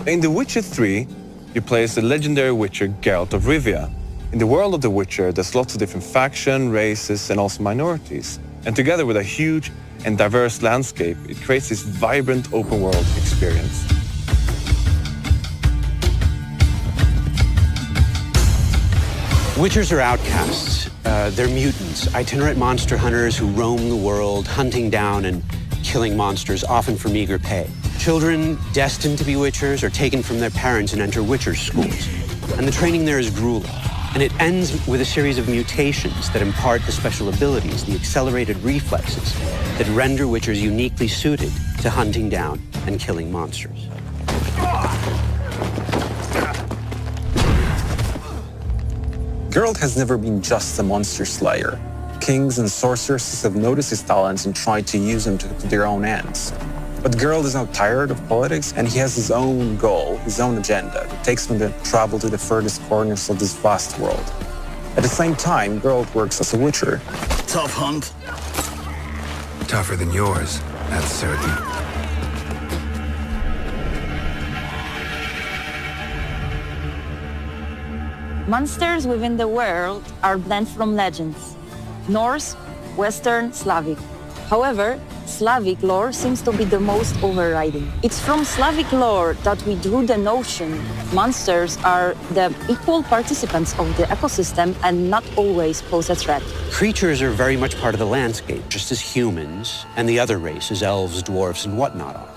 In The Witcher 3, you play as the legendary witcher Geralt of Rivia. In the world of The Witcher, there's lots of different factions, races, and also minorities. And together with a huge and diverse landscape, it creates this vibrant open-world experience. Witchers are outcasts. They're mutants, itinerant monster hunters who roam the world, hunting down and killing monsters, often for meager pay. Children destined to be witchers are taken from their parents and enter witcher schools. And the training there is grueling. And it ends with a series of mutations that impart the special abilities, the accelerated reflexes that render witchers uniquely suited to hunting down and killing monsters. Geralt has never been just a monster slayer. Kings and sorceresses have noticed his talents and tried to use him to their own ends. But Geralt is now tired of politics, and he has his own goal, his own agenda, that takes him to travel to the furthest corners of this vast world. At the same time, Geralt works as a witcher. Tough hunt. Tougher than yours, that's certain. Monsters within the world are blend from legends: Norse, Western, Slavic. However, Slavic lore seems to be the most overriding. It's from Slavic lore that we drew the notion monsters are the equal participants of the ecosystem and not always pose a threat. Creatures are very much part of the landscape, just as humans and the other races, elves, dwarfs, and whatnot are.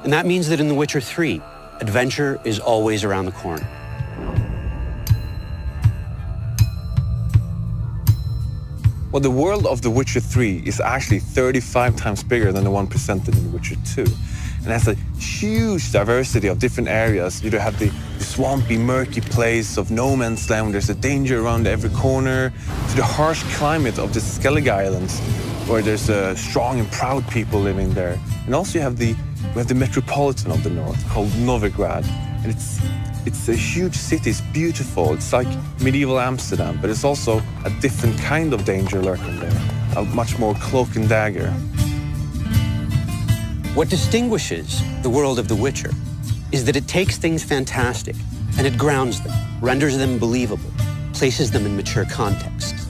And that means that in The Witcher 3, adventure is always around the corner. Well, the world of The Witcher 3 is actually 35 times bigger than the one presented in The Witcher 2. And has a huge diversity of different areas. You have the swampy, murky place of no man's land, where there's a danger around every corner, to the harsh climate of the Skellige Islands, where there's strong and proud people living there. And also you have the metropolitan of the north, called Novigrad. And it's a huge city, it's beautiful, it's like medieval Amsterdam, but it's also a different kind of danger lurking there, a much more cloak and dagger. What distinguishes the world of The Witcher is that it takes things fantastic and it grounds them, renders them believable, places them in mature contexts.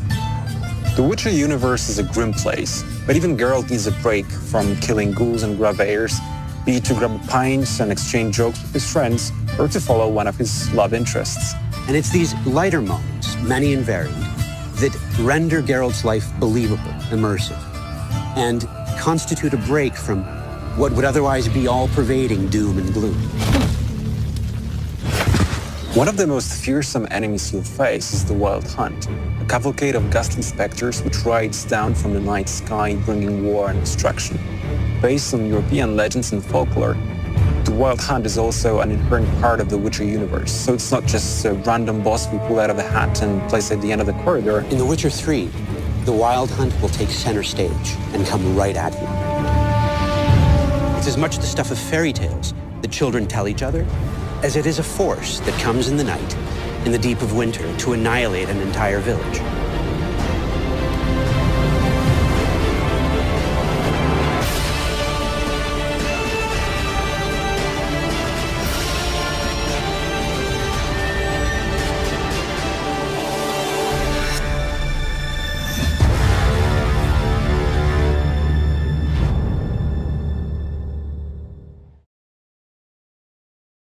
The Witcher universe is a grim place, but even Geralt needs a break from killing ghouls and graveyors, be it to grab pints and exchange jokes with his friends, or to follow one of his love interests. And it's these lighter moments, many and varied, that render Geralt's life believable, immersive, and constitute a break from what would otherwise be all-pervading doom and gloom. One of the most fearsome enemies you'll face is the Wild Hunt, a cavalcade of ghastly specters which rides down from the night sky, bringing war and destruction. Based on European legends and folklore, the Wild Hunt is also an inherent part of the Witcher universe, so it's not just a random boss we pull out of a hat and place at the end of the corridor. In The Witcher 3, the Wild Hunt will take center stage and come right at you. It's as much the stuff of fairy tales that children tell each other as it is a force that comes in the night, in the deep of winter, to annihilate an entire village.